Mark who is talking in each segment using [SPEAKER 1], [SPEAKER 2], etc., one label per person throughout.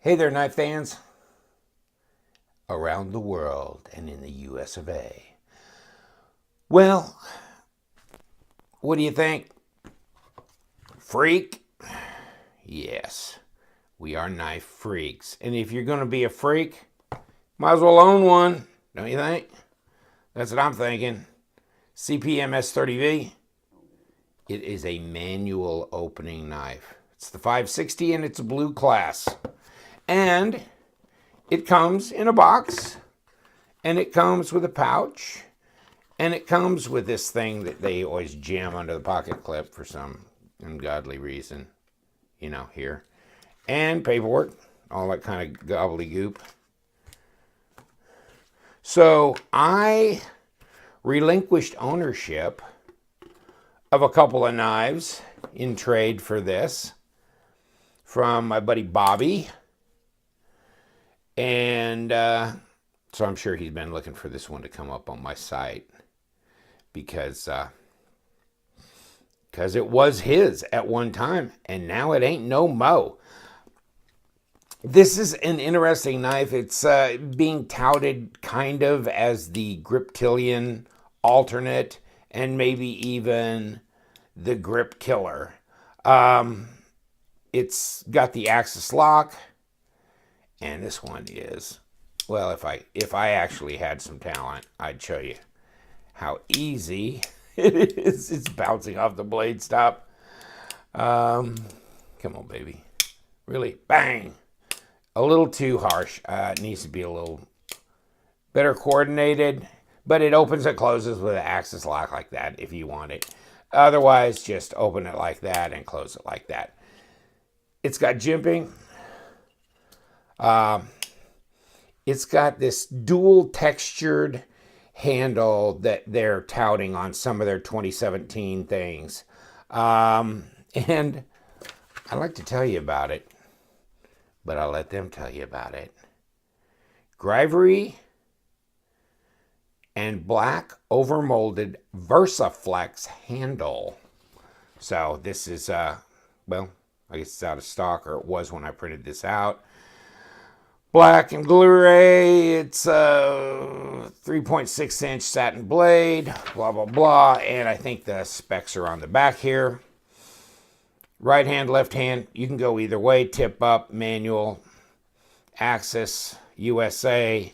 [SPEAKER 1] Hey there, knife fans around the world and in the US of A. Well, what do you think? Freak? Yes, we are knife freaks. And if you're going to be a freak, might as well own one, don't you think? That's what I'm thinking. CPM S30V. It is a manual opening knife. It's the 560 and it's a blue class. And it comes in a box, and it comes with a pouch, and it comes with this thing that they always jam under the pocket clip for some ungodly reason, you know, here. And paperwork, all that kind of gobbledygook. So I relinquished ownership of a couple of knives in trade for this from my buddy Bobby. And so I'm sure he's been looking for this one to come up on my site because it was his at one time, and now it ain't no mo. This is an interesting knife. It's being touted kind of as the Griptilian alternate and maybe even the grip killer. It's got the axis lock. And this one is, well, if I actually had some talent, I'd show you how easy it is. It's bouncing off the blade stop. Come on, baby. Really, bang. A little too harsh. It needs to be a little better coordinated, but it opens and closes with an axis lock like that if you want it. Otherwise, just open it like that and close it like that. It's got jimping. It's got this dual textured handle that they're touting on some of their 2017 things. And I'd like to tell you about it, but I'll let them tell you about it. Grivery and black overmolded VersaFlex handle. So this is, well, I guess it's out of stock, or it was when I printed this out. Black and gray, it's a 3.6 inch satin blade, blah, blah, blah. And I think the specs are on the back here. Right hand, left hand, you can go either way. Tip up, manual, axis, USA.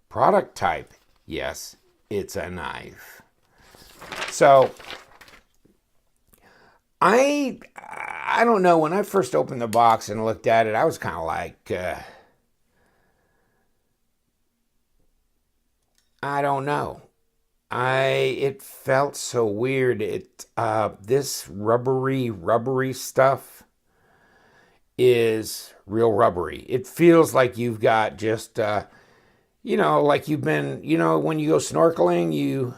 [SPEAKER 1] Product type, yes, it's a knife. So, I don't know, when I first opened the box and looked at it, I was kind of like, I don't know. It felt so weird. This rubbery stuff is real rubbery. It feels like you've got just, like you've been, when you go snorkeling,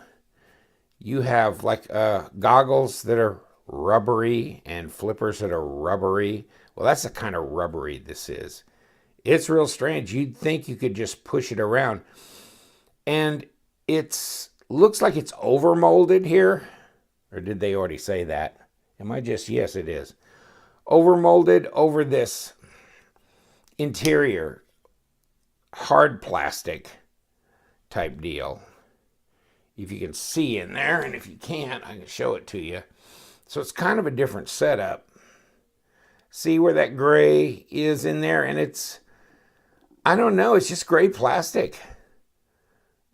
[SPEAKER 1] you have like goggles that are rubbery and flippers that are rubbery. Well, that's the kind of rubbery this is. It's real strange. You'd think you could just push it around. And looks like it's overmolded here. Or did they already say that? Am I just, yes, it is. Overmolded over this interior hard plastic type deal. If you can see in there, and if you can't, I can show it to you. So it's kind of a different setup. See where that gray is in there? And it's, I don't know, it's just gray plastic.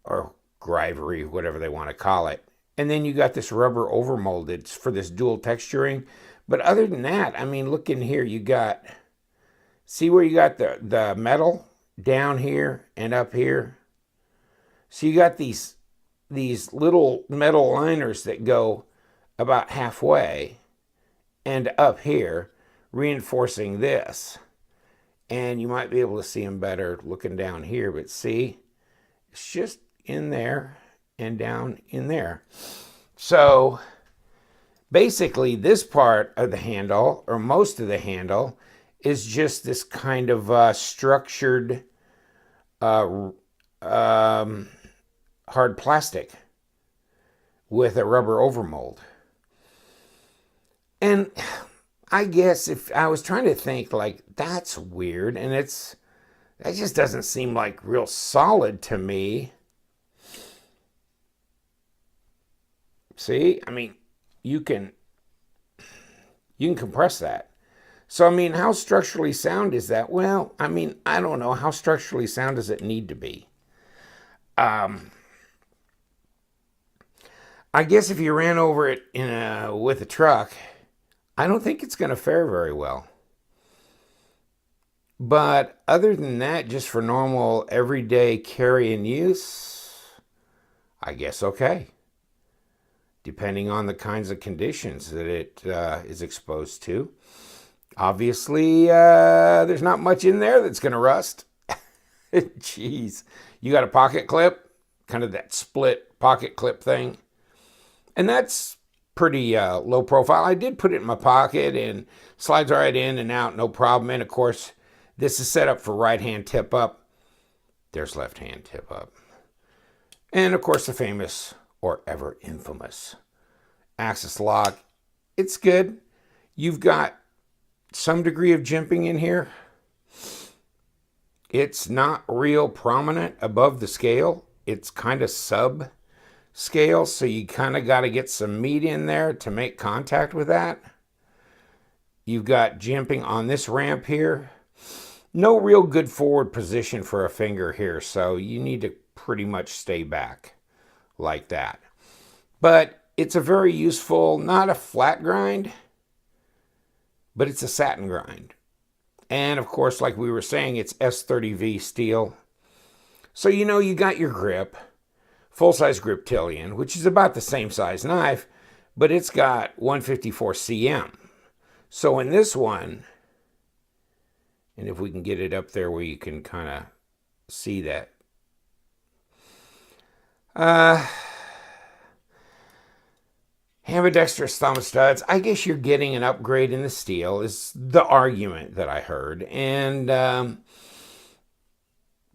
[SPEAKER 1] Or grivery, whatever they want to call it. And then you got this rubber overmolded for this dual texturing. But other than that, I mean, look in here. You got, see where you got the metal down here and up here? So you got these little metal liners that go about halfway and up here, reinforcing this. And you might be able to see them better looking down here. But see, it's just in there and down in there. So basically this part of the handle, or most of the handle, is just this kind of structured hard plastic with a rubber overmold. And I guess if I was trying to think, like, that's weird, and that just doesn't seem like real solid to me. See, I mean, you can compress that. So, I mean, how structurally sound is that? Well, I mean, I don't know. How structurally sound does it need to be? I guess if you ran over it with a truck, I don't think it's going to fare very well. But other than that, just for normal everyday carry and use, I guess okay. Depending on the kinds of conditions that it is exposed to. Obviously, there's not much in there that's going to rust. Jeez. You got a pocket clip, kind of that split pocket clip thing. And that's pretty low profile. I did put it in my pocket and slides right in and out, no problem. And of course, this is set up for right hand tip up. There's left hand tip up. And of course, the famous or ever infamous axis lock. It's good. You've got some degree of jimping in here. It's not real prominent above the scale. It's kind of sub scale, so you kind of got to get some meat in there to make contact with that. You've got jimping on this ramp here. No real good forward position for a finger here, so you need to pretty much stay back like that. But it's a very useful, not a flat grind, but it's a satin grind. And of course, like we were saying, it's S30V steel. So you got your grip, full-size Griptilian, which is about the same size knife, but it's got 154 cm. So in this one, and if we can get it up there where you can kind of see that. Ambidextrous thumb studs. I guess you're getting an upgrade in the steel is the argument that I heard. And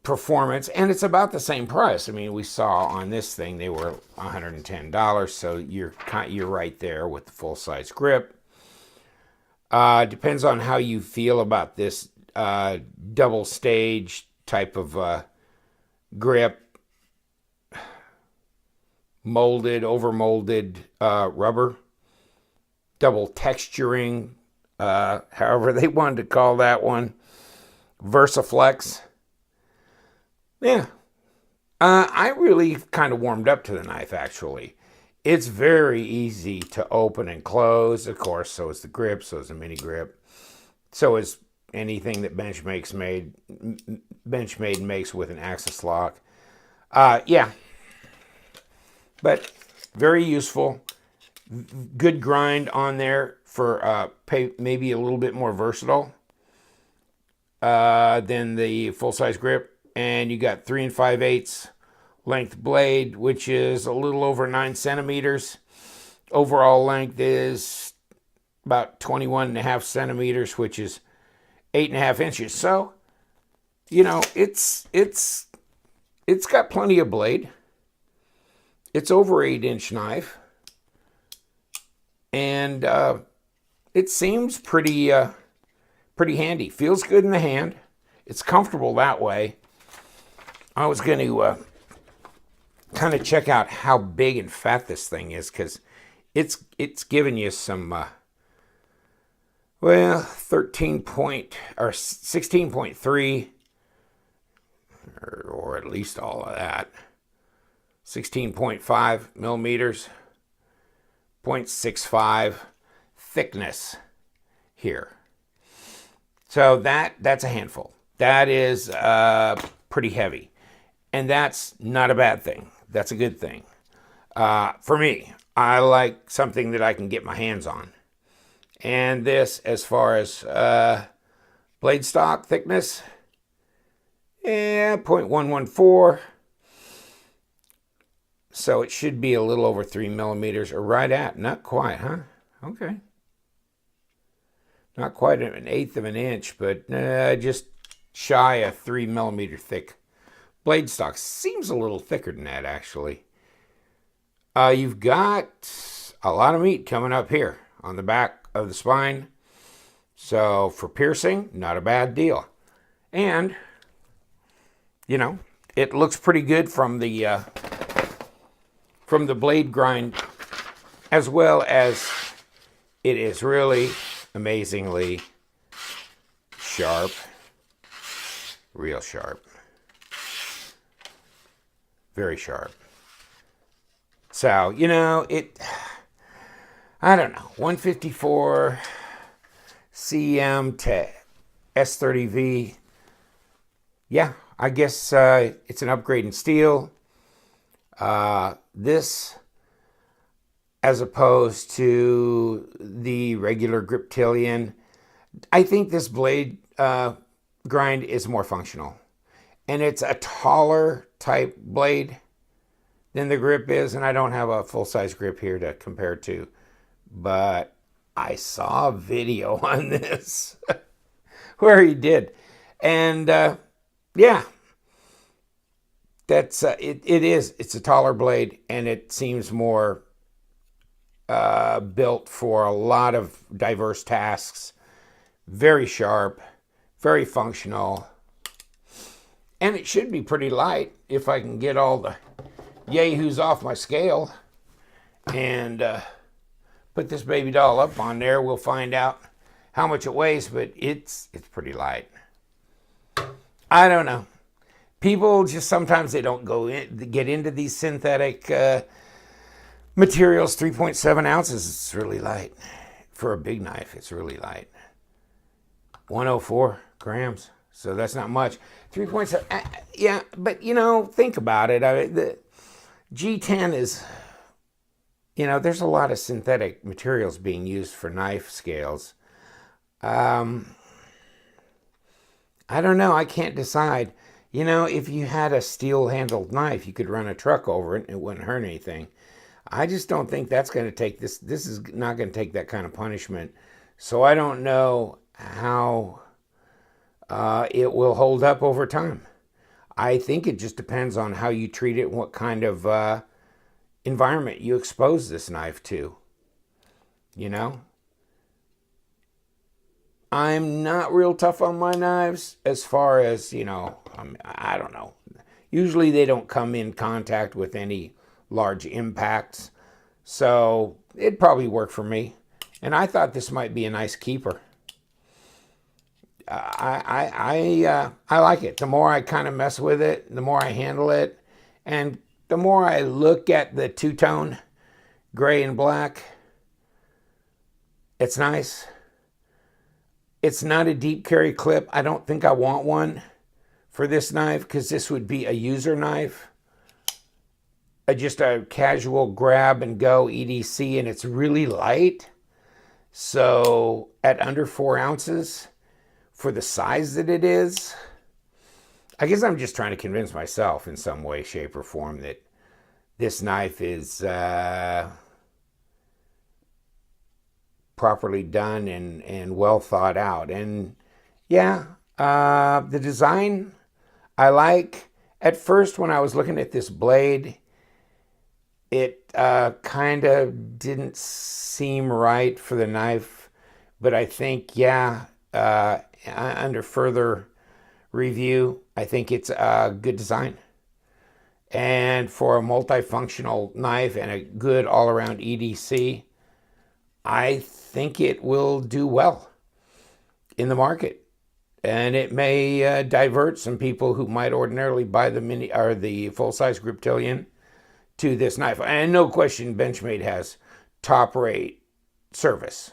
[SPEAKER 1] performance. And it's about the same price. I mean, we saw on this thing, they were $110. So you're right there with the full-size grip. Depends on how you feel about this double stage type of grip. Molded, overmolded rubber, double texturing, however they wanted to call that one, Versaflex. Yeah, I really kind of warmed up to the knife, actually. It's very easy to open and close, of course, so is the grip, so is the mini grip, so is anything that Benchmade makes with an axis lock. Yeah. But very useful. Good grind on there for maybe a little bit more versatile than the full-size grip. And you got 3 5/8 length blade, which is a little over 9 centimeters. Overall length is about 21.5 centimeters, which is 8.5 inches. So, it's got plenty of blade. It's over 8-inch knife, and it seems pretty handy. Feels good in the hand. It's comfortable that way. I was going to kind of check out how big and fat this thing is, because it's giving you some 16.3 or at least all of that. 16.5 millimeters, 0.65 thickness here. So that's a handful. That is pretty heavy. And that's not a bad thing. That's a good thing. For me, I like something that I can get my hands on. And this, as far as blade stock thickness, 0.114. So it should be a little over 3 millimeters, or right at, not quite, huh? Okay. Not quite 1/8 of an inch, but just shy of 3 millimeter thick blade stock. Seems a little thicker than that, actually. You've got a lot of meat coming up here on the back of the spine. So for piercing, not a bad deal. And, you know, it looks pretty good from the blade grind, as well as it is really amazingly sharp, real sharp, very sharp. So, you know, I don't know, 154 cm to S30V. Yeah, I guess it's an upgrade in steel. This, as opposed to the regular Griptilian, I think this blade grind is more functional. And it's a taller type blade than the grip is, and I don't have a full-size grip here to compare to. But I saw a video on this where he did. And yeah, that's it is. It's a taller blade, and it seems more built for a lot of diverse tasks. Very sharp, very functional, and it should be pretty light if I can get all the yahoos off my scale and put this baby doll up on there. We'll find out how much it weighs, but it's pretty light. I don't know. People just sometimes they don't get into these synthetic materials. 3.7 ounces. It's really light for a big knife. It's really light. 104 grams. So that's not much. 3.7. Yeah, but you know, think about it. The G10 is, you know, there's a lot of synthetic materials being used for knife scales. I don't know. I can't decide. You know, if you had a steel-handled knife, you could run a truck over it and it wouldn't hurt anything. I just don't think that's going to take this. This is not going to take that kind of punishment. So I don't know how it will hold up over time. I think it just depends on how you treat it and what kind of environment you expose this knife to. You know? I'm not real tough on my knives as far as, you know, I don't know. Usually they don't come in contact with any large impacts. So it'd probably work for me. And I thought this might be a nice keeper. I like it. The more I kind of mess with it, the more I handle it, and the more I look at the two-tone gray and black, it's nice. It's not a deep carry clip. I don't think I want one for this knife because this would be a user knife. Just a casual grab and go EDC, and it's really light. So at under 4 ounces, for the size that it is, I guess I'm just trying to convince myself in some way, shape, or form that this knife is properly done and well thought out. And yeah, the design I like. At first, when I was looking at this blade, it kind of didn't seem right for the knife, but I think, yeah, under further review, I think it's a good design. And for a multifunctional knife and a good all-around EDC, I think it will do well in the market. And it may divert some people who might ordinarily buy the mini or the full-size Griptilian to this knife. And no question, Benchmade has top-rate service.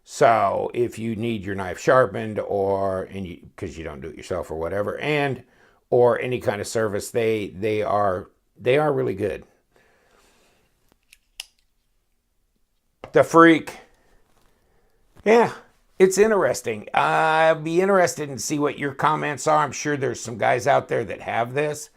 [SPEAKER 1] So if you need your knife sharpened, or because you don't do it yourself or whatever, or any kind of service, they are really good. The Freek, yeah, it's interesting. I'll be interested in see what your comments are. I'm sure there's some guys out there that have this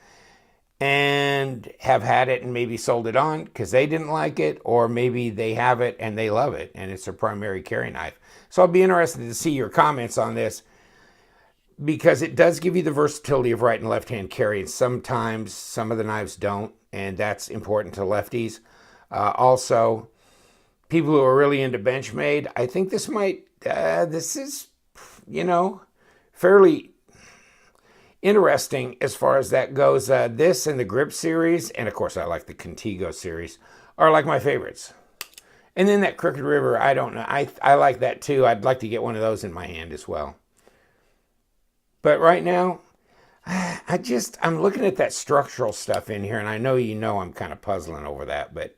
[SPEAKER 1] and have had it and maybe sold it on because they didn't like it, or maybe they have it and they love it and it's their primary carry knife. So I'll be interested to see your comments on this, because it does give you the versatility of right and left hand carry, and sometimes some of the knives don't, and that's important to lefties. Also, people who are really into Benchmade, I think this might this is, you know, fairly interesting as far as that goes. This and the Grip series, and of course I like the Contigo series, are like my favorites. And then that Crooked River, I don't know. I like that too. I'd like to get one of those in my hand as well. But right now, I'm looking at that structural stuff in here, and I know I'm kind of puzzling over that. But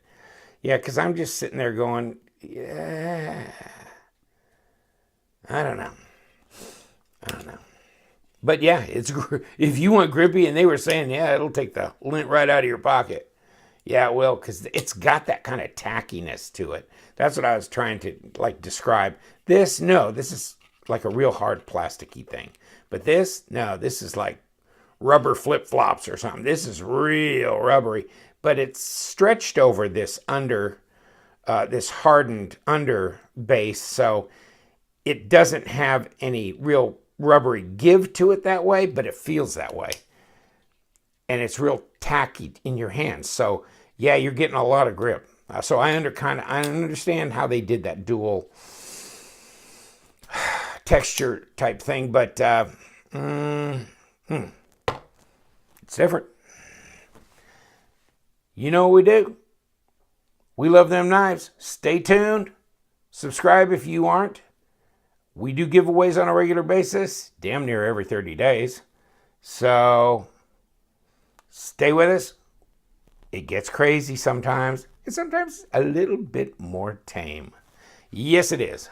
[SPEAKER 1] yeah, because I'm just sitting there going, yeah, I don't know. But yeah, if you want grippy, and they were saying, yeah, it'll take the lint right out of your pocket. Yeah, it will, because it's got that kind of tackiness to it. That's what I was trying to like describe. This is like a real hard plasticky thing. But this is like rubber flip-flops or something. This is real rubbery, but it's stretched over this this hardened under base, so it doesn't have any real rubbery give to it that way, but it feels that way. And it's real tacky in your hands. So yeah, you're getting a lot of grip. So I understand how they did that dual texture type thing, but it's different. You know what we do? We love them knives. Stay tuned. Subscribe if you aren't. We do giveaways on a regular basis, damn near every 30 days. So stay with us. It gets crazy sometimes, and sometimes a little bit more tame. Yes, it is.